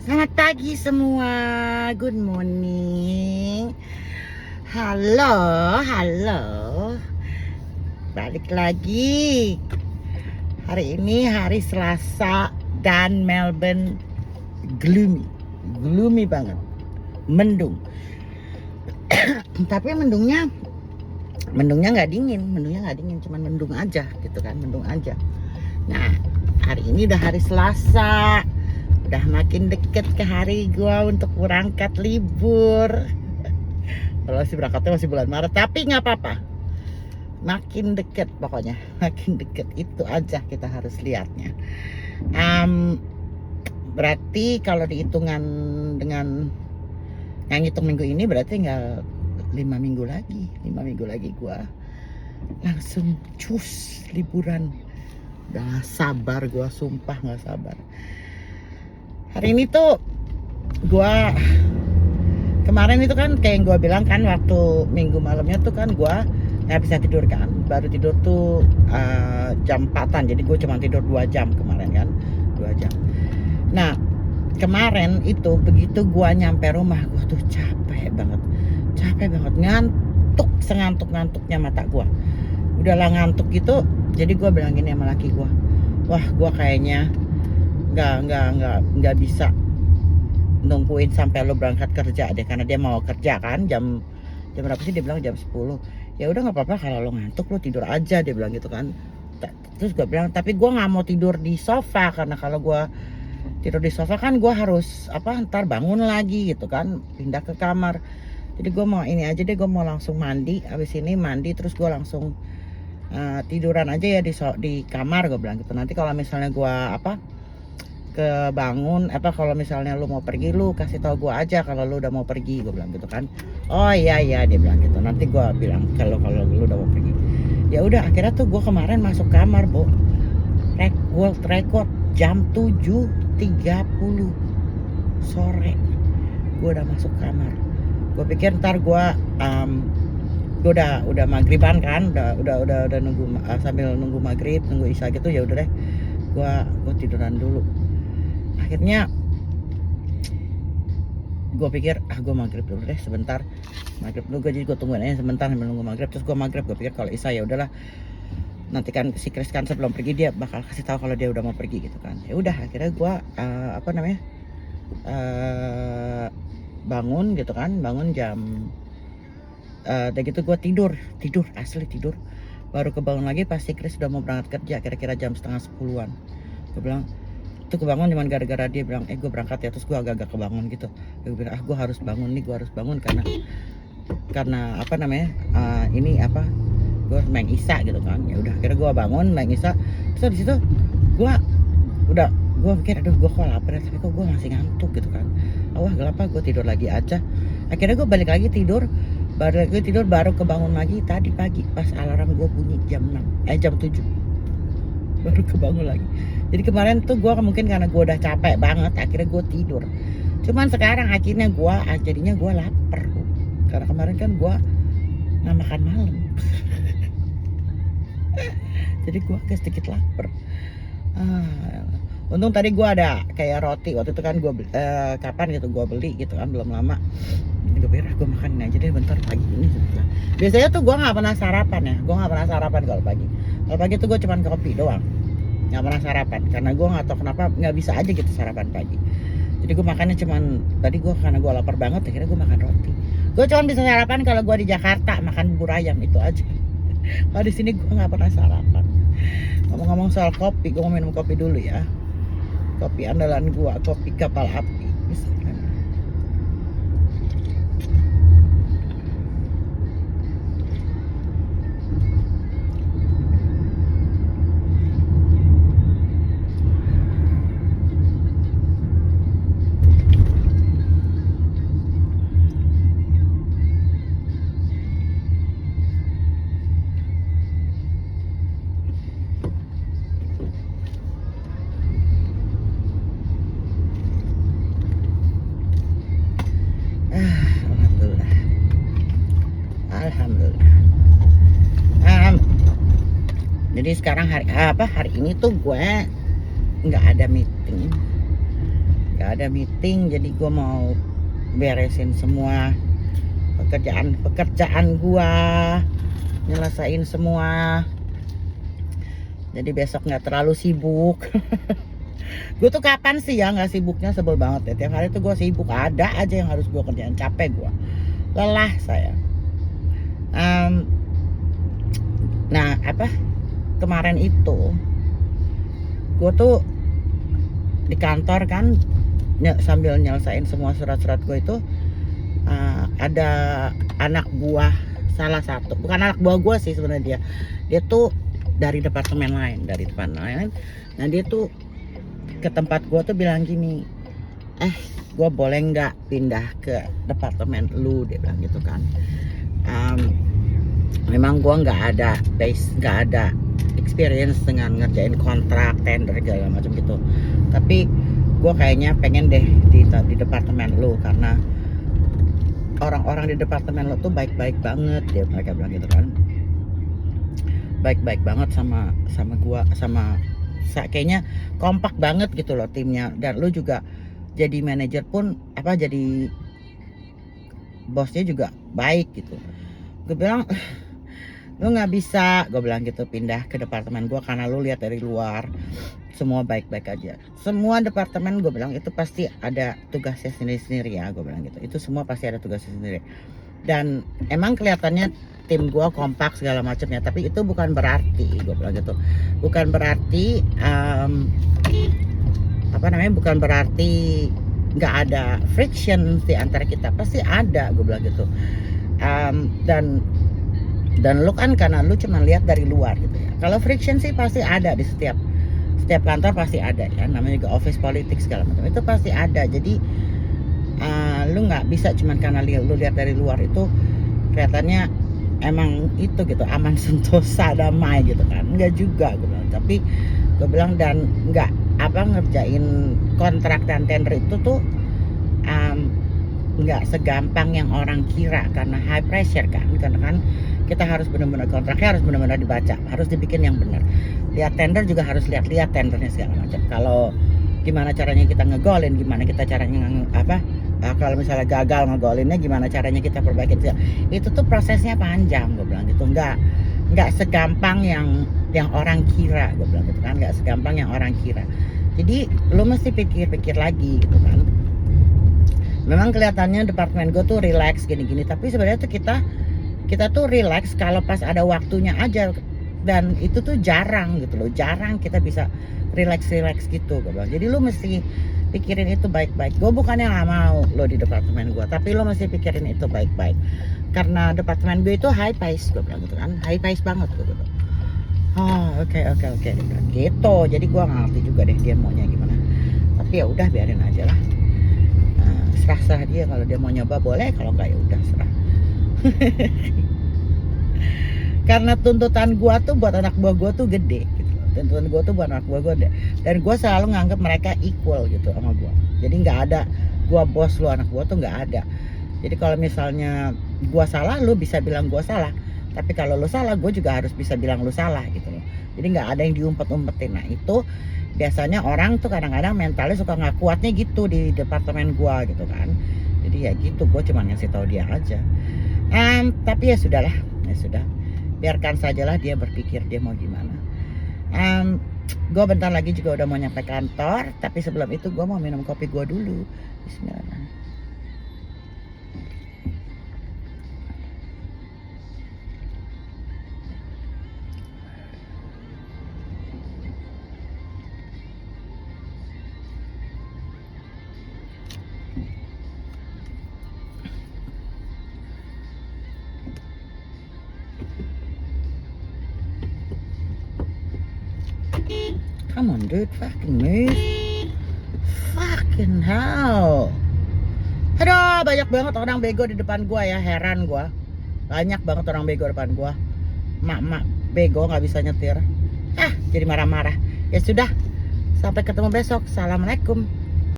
Selamat pagi semua, good morning. Halo, halo. Balik lagi. Hari ini hari Selasa dan Melbourne gloomy banget, mendung. Tapi mendungnya nggak dingin, cuman mendung aja gitu kan, mendung aja. Nah, hari ini udah hari Selasa. Udah makin deket ke hari gua untuk berangkat libur. Kalau sih berangkatnya masih bulan Maret, tapi nggak apa-apa. Makin deket pokoknya, makin deket itu aja kita harus lihatnya. Berarti kalau dihitungan dengan yang hitung minggu ini berarti nggak 5 minggu lagi gua langsung cus liburan. Udah sabar gua, sumpah nggak sabar. Hari ini tuh gua kemarin itu kan kayak yang gua bilang kan, waktu minggu malamnya tuh kan gua nggak bisa tidur kan, baru tidur tuh jam 4-an, jadi gua cuma tidur 2 jam kemarin kan, 2 jam. Nah kemarin itu begitu gua nyampe rumah, gua tuh capek banget, ngantuknya mata gua, udahlah ngantuk gitu. Jadi gua bilang gini sama laki gua, wah gua kayaknya nggak bisa nungguin sampai lo berangkat kerja deh, karena dia mau kerja kan jam berapa sih, dia bilang jam 10. Ya udah nggak apa-apa, kalau lo ngantuk lo tidur aja, dia bilang gitu kan. Terus gue bilang, tapi gue nggak mau tidur di sofa, karena kalau gue tidur di sofa kan gue harus ntar bangun lagi gitu kan, pindah ke kamar. Jadi gue mau ini aja deh, gue mau langsung mandi, abis ini mandi terus gue langsung tiduran aja ya di kamar, gue bilang gitu. Nanti kalau misalnya gue kebangun kalau misalnya lu mau pergi, lu kasih tahu gua aja kalau lu udah mau pergi, gua bilang gitu kan. Oh iya dia bilang gitu, nanti gua bilang kalau lu udah mau pergi. Ya udah, akhirnya tuh gua kemarin masuk kamar, Bu. World record jam 7.30 sore gua udah masuk kamar. Gua pikir ntar gua udah maghriban kan, udah nunggu sambil nunggu maghrib, nunggu isya gitu. Ya udah deh, gua tiduran dulu. Akhirnya gue pikir gue maghrib dulu deh sebentar, jadi gue tungguin aja sebentar sambil nunggu maghrib. Terus gue maghrib, gue pikir kalau Isa ya udahlah, nanti kan si Chris kan sebelum pergi dia bakal kasih tahu kalau dia udah mau pergi gitu kan. Ya udah, akhirnya gue bangun gitu kan, bangun jam udah gitu gue tidur asli tidur, baru kebangun lagi pas si Chris udah mau berangkat kerja, kira-kira jam 9:30-an. Gue bilang itu kebangun cuman gara-gara dia bilang gue berangkat ya. Terus gue agak-agak kebangun gitu, gue bilang gue harus bangun karena gue main Isya gitu kan. Ya udah, akhirnya gue bangun main Isya. Terus di situ gue pikir gue kok lapar, tapi kok gue masih ngantuk gitu kan. Gelap, gue tidur lagi aja. Akhirnya gue balik lagi tidur, baru kebangun lagi tadi pagi pas alarm gue bunyi jam 7 baru kebangun lagi. Jadi kemarin tuh gue mungkin karena gue udah capek banget, akhirnya gue tidur. Cuman sekarang akhirnya jadinya gue lapar, karena kemarin kan gue nggak makan malam. Jadi gue agak sedikit lapar. Untung tadi gue ada kayak roti, waktu itu kan gue kapan gitu gue beli gitu kan, belum lama. Gue pikir gue makan aja deh bentar pagi ini. Biasanya tuh gue nggak pernah sarapan kalau pagi. Kalau pagi tuh gue cuman kopi doang, nggak pernah sarapan, karena gue nggak tahu kenapa nggak bisa aja gitu sarapan pagi. Jadi gue makannya cuman tadi karena gue lapar banget, akhirnya gue makan roti. Gue cuman bisa sarapan kalau gue di Jakarta makan bubur ayam, itu aja. Kalau di sini gue nggak pernah sarapan. Ngomong-ngomong soal kopi, gue mau minum kopi dulu ya. Kopi andalan gue, kopi kapal api. Bismillah. Alhamdulillah. Jadi sekarang hari ini tuh gue nggak ada ada meeting, jadi gue mau beresin semua pekerjaan gue, nyelesain semua, jadi besok nggak terlalu sibuk. Gue tuh kapan sih ya nggak sibuknya, sebel banget ya, tiap hari tuh gue sibuk, ada aja yang harus gue kerjain, capek gue, lelah saya. Nah apa, kemarin itu gue tuh di kantor kan, sambil nyelesain semua surat-surat gue itu, ada anak buah salah satu, bukan anak buah gue sih sebenarnya, dia tuh dari departemen lain, nah dia tuh ke tempat gue tuh bilang gini, gue boleh nggak pindah ke departemen lu, dia bilang gitu kan. Memang gue nggak ada experience dengan ngerjain kontrak, tender segala macam gitu, tapi gue kayaknya pengen deh di departemen lu, karena orang-orang di departemen lo tuh baik-baik banget, dia mereka bilang gitu kan, baik-baik banget sama gua, kayaknya kompak banget gitu loh timnya, dan lu juga jadi manajer pun jadi bosnya juga baik gitu. Gue bilang lu nggak bisa, gue bilang gitu, pindah ke departemen gua karena lu lihat dari luar semua baik-baik aja. Semua departemen gue bilang itu pasti ada tugasnya sendiri-sendiri ya, gue bilang gitu. Itu semua pasti ada tugasnya sendiri. Dan emang kelihatannya tim gue kompak segala macamnya, tapi itu bukan berarti, gue bilang gitu, bukan berarti bukan berarti nggak ada friction di antara kita, pasti ada, gue bilang gitu. Dan lu kan karena lu cuma lihat dari luar gitu ya. Kalau friction sih pasti ada di setiap kantor, pasti ada ya, namanya juga office politics segala macam, itu pasti ada. Jadi lu nggak bisa cuman karena lu lihat dari luar itu kelihatannya emang itu gitu aman, sentosa, damai gitu kan, enggak juga gue bilang. Tapi gue bilang, dan nggak ngerjain kontrak dan tender itu tuh nggak segampang yang orang kira, karena high pressure kan, karena kan kita harus benar-benar, kontraknya harus benar-benar dibaca, harus dibikin yang benar. Lihat tender juga harus lihat tendernya segala macam. Kalau gimana caranya kita ngegolin, gimana kita caranya kalau misalnya gagal ngegolinnya, gimana caranya kita perbaiki, itu tuh prosesnya panjang, gue bilang gitu. Nggak segampang yang orang kira, gue bilang gitu kan, nggak segampang yang orang kira. Jadi lo mesti pikir-pikir lagi gitu kan. Memang kelihatannya departemen gue tuh relax gini-gini, tapi sebenarnya tuh kita tuh relax kalau pas ada waktunya aja, dan itu tuh jarang gitu loh, jarang kita bisa relax gitu gue bilang. Jadi lo mesti pikirin itu baik-baik. Gue bukannya nggak mau lo di departemen gue, tapi lo mesti pikirin itu baik-baik, karena departemen gue itu high pace, gue bilang gitu kan, high pace banget gue bilang. Oke gitu. Jadi gue nggak ngerti juga deh dia maunya gimana, tapi ya udah biarin aja lah. Serah dia, kalau dia mau nyoba boleh, kalau nggak ya udah serah. Karena tuntutan gue tuh buat anak buah gue tuh gede gitu. Tuntutan gue tuh buat anak buah gue gede, dan gue selalu nganggap mereka equal gitu sama gue. Jadi nggak ada gue bos lu, anak gue tuh nggak ada. Jadi kalau misalnya gue salah, lu bisa bilang gue salah, tapi kalau lu salah, gue juga harus bisa bilang lu salah gitu loh. Jadi nggak ada yang diumpet-umpetin. Nah itu biasanya orang tuh kadang-kadang mentalnya suka nggak kuatnya gitu di departemen gua gitu kan. Jadi ya gitu, gue cuma ngasih tahu dia aja. Tapi ya sudahlah, ya sudah, biarkan sajalah dia berpikir dia mau gimana. Gue bentar lagi juga udah mau nyampe kantor, tapi sebelum itu gue mau minum kopi gue dulu. Bismillah. Come on dude, fucking move. Fucking hell. Aduh, banyak banget orang bego di depan gua ya, heran gua. Banyak banget orang bego depan gua. Mak bego nggak bisa nyetir. Jadi marah-marah. Ya sudah, sampai ketemu besok. Assalamualaikum.